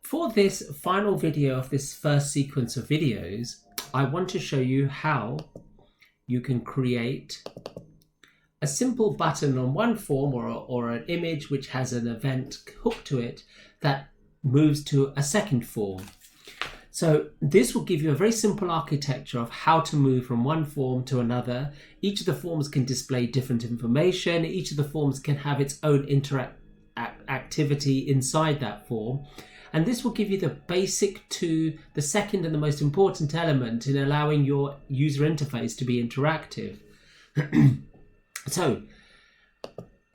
for this final video of this first sequence of videos, I want to show you how you can create a simple button on one form or an image which has an event hooked to it that moves to a second form. So this will give you a very simple architecture of how to move from one form to another. Each of the forms can display different information. Each of the forms can have its own activity inside that form. And this will give you the basic to the second and the most important element in allowing your user interface to be interactive. So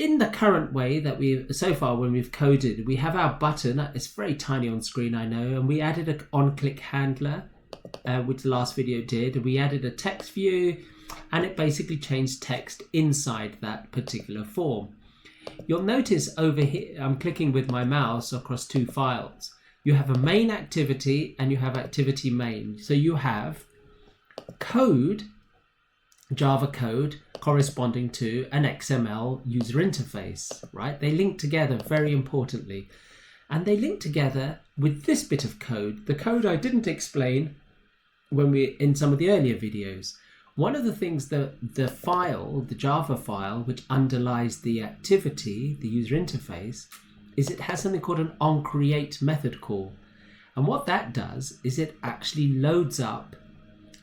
in the current way that when we've coded, we have our button. It's very tiny on screen, I know, and we added an on-click handler, which the last video did. We added a text view, and it basically changed text inside that particular form. You'll notice over here, I'm clicking with my mouse across two files. You have a main activity and you have activity main. So you have code, Java code, corresponding to an XML user interface, right? They link together very importantly. And they link together with this bit of code, the code I didn't explain in some of the earlier videos. One of the things that the Java file, which underlies the activity, the user interface, is it has something called an onCreate method call. And what that does is it actually loads up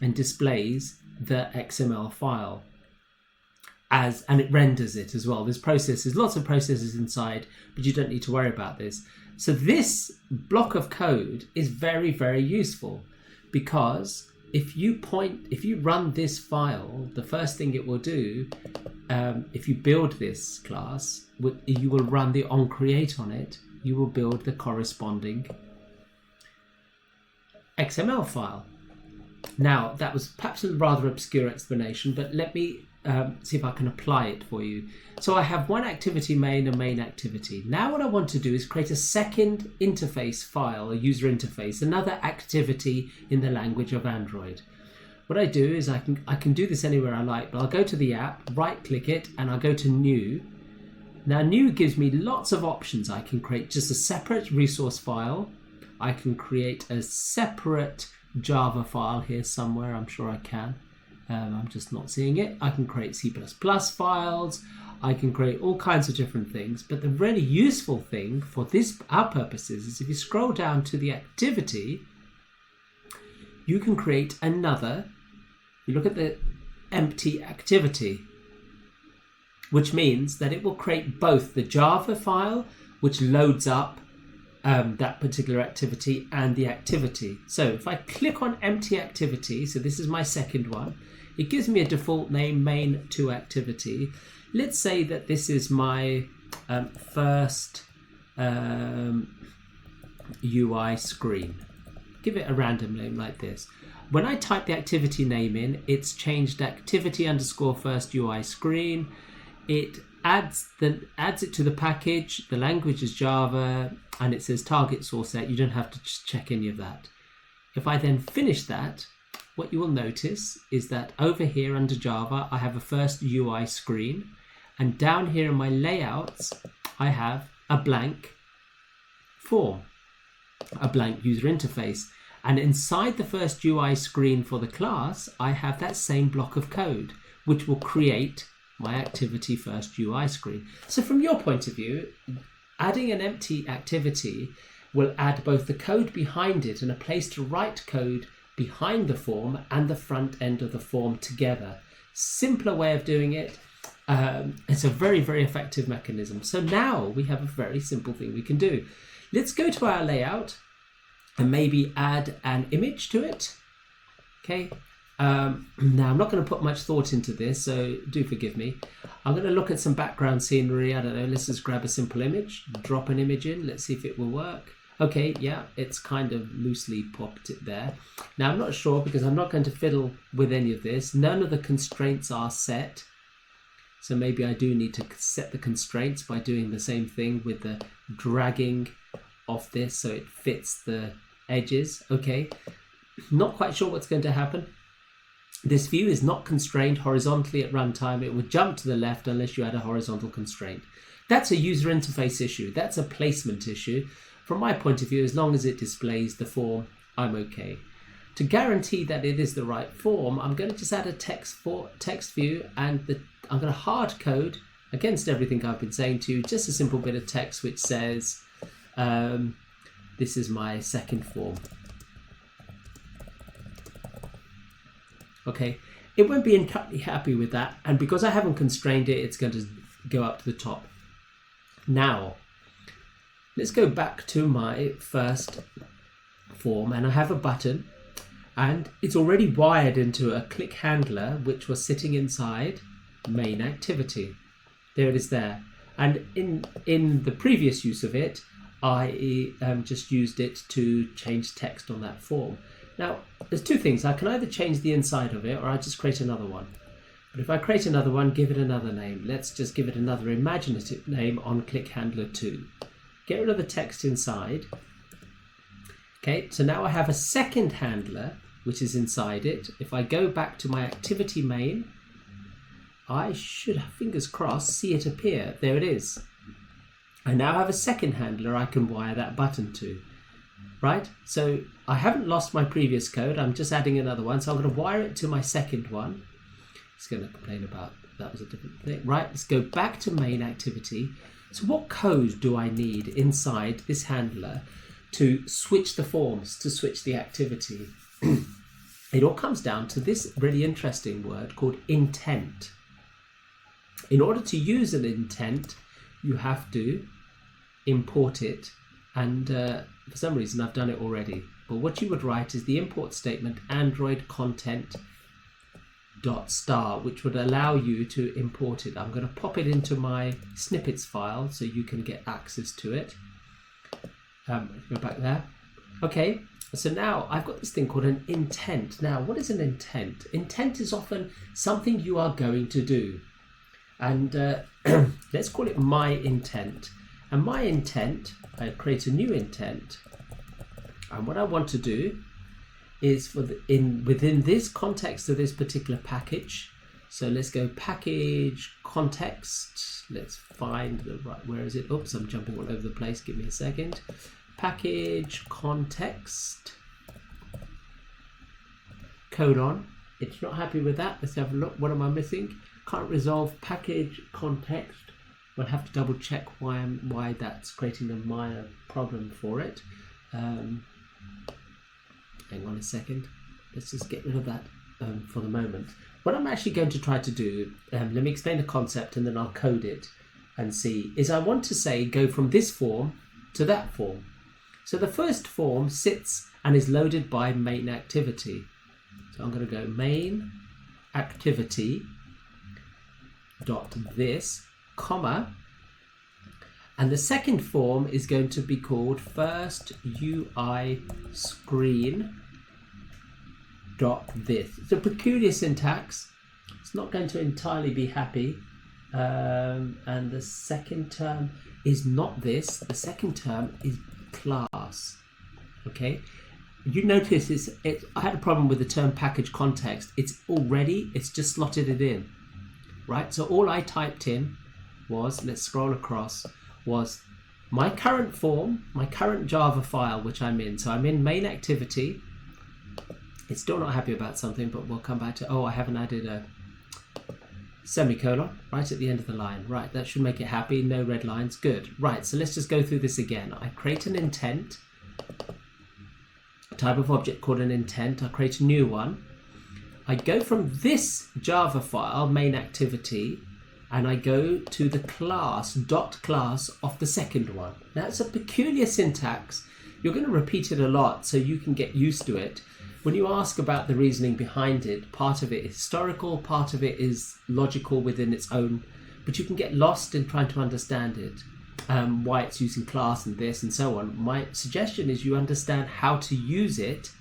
and displays the XML file and it renders it as well. There's lots of processes inside, but you don't need to worry about this. So this block of code is very, very useful because if you run this file, the first thing it will do, if you build this class, you will run the onCreate on it. You will build the corresponding XML file. Now, that was perhaps a rather obscure explanation, but let me see if I can apply it for you. So I have one activity main, a main activity. Now what I want to do is create a second interface file, a user interface, another activity in the language of Android. What I do is I can do this anywhere I like, but I'll go to the app, right click it, and I'll go to new. Now new gives me lots of options. I can create just a separate resource file. I can create a separate Java file here somewhere, I'm sure I can. I'm just not seeing it. I can create C++ files. I can create all kinds of different things. But the really useful thing for our purposes is if you scroll down to the activity, you can create another. You look at the empty activity, which means that it will create both the Java file, which loads up that particular activity, and the activity. So if I click on empty activity, so this is my second one, it gives me a default name, main2 activity. Let's say that this is my first UI screen. Give it a random name like this. When I type the activity name in, it's changed activity _ first UI screen. It adds it to the package. The language is Java, and it says target source set. You don't have to check any of that. If I then finish that, what you will notice is that over here under Java, I have a first UI screen, and down here in my layouts, I have a blank form, a blank user interface. And inside the first UI screen for the class, I have that same block of code, which will create my activity first UI screen. So from your point of view, adding an empty activity will add both the code behind it and a place to write code behind the form and the front end of the form together. Simpler way of doing it. It's a very, very effective mechanism. So now we have a very simple thing we can do. Let's go to our layout and maybe add an image to it. Okay. Now I'm not going to put much thought into this, so do forgive me. I'm going to look at some background scenery. I don't know, let's just grab a simple image, drop an image in, let's see if it will work. Okay, yeah, it's kind of loosely popped it there. Now I'm not sure because I'm not going to fiddle with any of this. None of the constraints are set. So maybe I do need to set the constraints by doing the same thing with the dragging of this so it fits the edges. Okay, not quite sure what's going to happen. This view is not constrained horizontally at runtime. It would jump to the left unless you had a horizontal constraint. That's a user interface issue. That's a placement issue. from my point of view, as long as it displays the form, I'm okay. To guarantee that it is the right form, I'm going to just add a text view, and I'm going to hard code against everything I've been saying to you, just a simple bit of text which says, this is my second form. Okay, it won't be entirely happy with that, and because I haven't constrained it, it's going to go up to the top. Now, let's go back to my first form, and I have a button, and it's already wired into a click handler which was sitting inside main activity. There it is there. And in the previous use of it, I just used it to change text on that form. Now, there's two things. I can either change the inside of it, or I just create another one. But if I create another one, give it another name. Let's just give it another imaginative name on click handler 2. Get rid of the text inside. Okay, so now I have a second handler which is inside it. If I go back to my activity main, I should, fingers crossed, see it appear. There it is. I now have a second handler I can wire that button to. Right? So I haven't lost my previous code. I'm just adding another one. So I'm going to wire it to my second one. It's going to complain about that was a different thing. Right? Let's go back to main activity. So what code do I need inside this handler to switch the forms, to switch the activity? It all comes down to this really interesting word called intent. In order to use an intent, you have to import it, and for some reason I've done it already. But what you would write is the import statement Android content .star, which would allow you to import it. I'm going to pop it into my snippets file so you can get access to it. Go back there. Okay, so now I've got this thing called an intent. Now, what is an intent? Intent is often something you are going to do. And let's call it my intent. And my intent, I create a new intent. And what I want to do is for within this context of this particular package. So let's go package context. Let's find the right, where is it? Oops, I'm jumping all over the place. Give me a second. Package context colon. It's not happy with that. Let's have a look. What am I missing? Can't resolve package context. We'll have to double check why that's creating a minor problem for it. Hang on a second. Let's just get rid of that for the moment. What I'm actually going to try to do, let me explain the concept and then I'll code it and see, is I want to say go from this form to that form. So the first form sits and is loaded by main activity. So I'm going to go main activity dot this, comma, and the second form is going to be called first UI screen dot this. It's a peculiar syntax. It's not going to entirely be happy. And the second term is not this. The second term is class. Okay. You notice I had a problem with the term package context. It's just slotted it in. Right. So all I typed in was, let's scroll across, was my current form, my current Java file, which I'm in. So I'm in main activity. It's still not happy about something, but we'll come back to, I haven't added a semicolon right at the end of the line. Right, that should make it happy. No red lines. Good. Right, so let's just go through this again. I create an intent, a type of object called an intent. I create a new one. I go from this Java file, main activity, and I go to the class, dot class of the second one. Now, it's a peculiar syntax. You're going to repeat it a lot so you can get used to it. When you ask about the reasoning behind it, part of it is historical, part of it is logical within its own, but you can get lost in trying to understand it, why it's using class and this and so on. My suggestion is you understand how to use it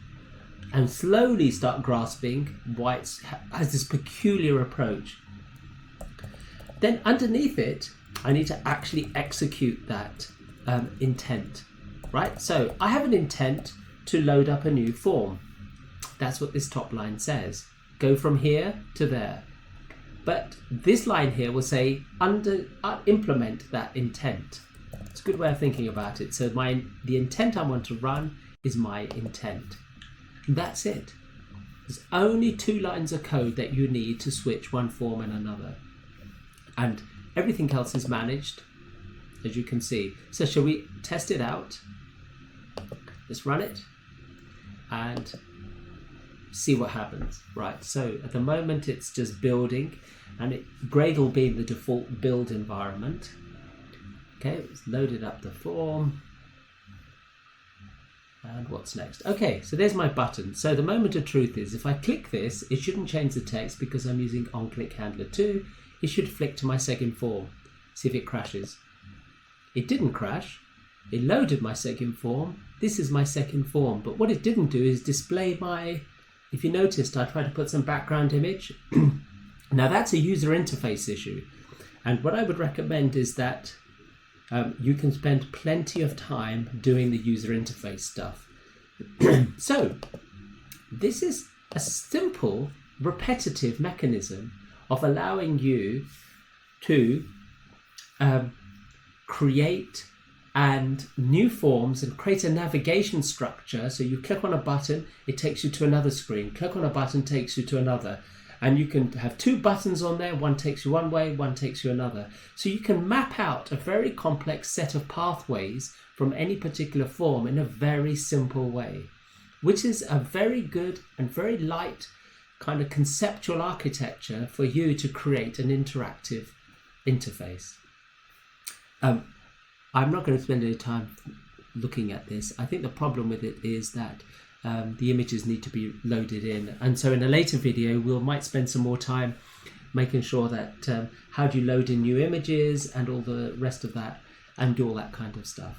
and slowly start grasping why it has this peculiar approach. Then underneath it, I need to actually execute that intent, right? So I have an intent to load up a new form. That's what this top line says. Go from here to there. But this line here will say implement that intent. It's a good way of thinking about it. So the intent I want to run is my intent. And that's it. There's only 2 lines of code that you need to switch one form and another. And everything else is managed, as you can see. So shall we test it out? Let's run it and see what happens. Right, so at the moment it's just building, and Gradle being the default build environment. Okay, it's loaded up the form. And what's next? Okay, so there's my button. So the moment of truth is, if I click this, it shouldn't change the text because I'm using onClick handler 2. It should flick to my second form. See if it crashes. It didn't crash. It loaded my second form. This is my second form. But what it didn't do is display my, if you noticed, I tried to put some background image. Now that's a user interface issue. And what I would recommend is that you can spend plenty of time doing the user interface stuff. So this is a simple, repetitive mechanism of allowing you to create new forms and create a navigation structure. So you click on a button, it takes you to another screen. Click on a button, takes you to another. And you can have 2 buttons on there, one takes you one way, one takes you another. So you can map out a very complex set of pathways from any particular form in a very simple way, which is a very good and very light kind of conceptual architecture for you to create an interactive interface. I'm not going to spend any time looking at this. I think the problem with it is that the images need to be loaded in, and so in a later video we might spend some more time making sure that how do you load in new images and all the rest of that and do all that kind of stuff.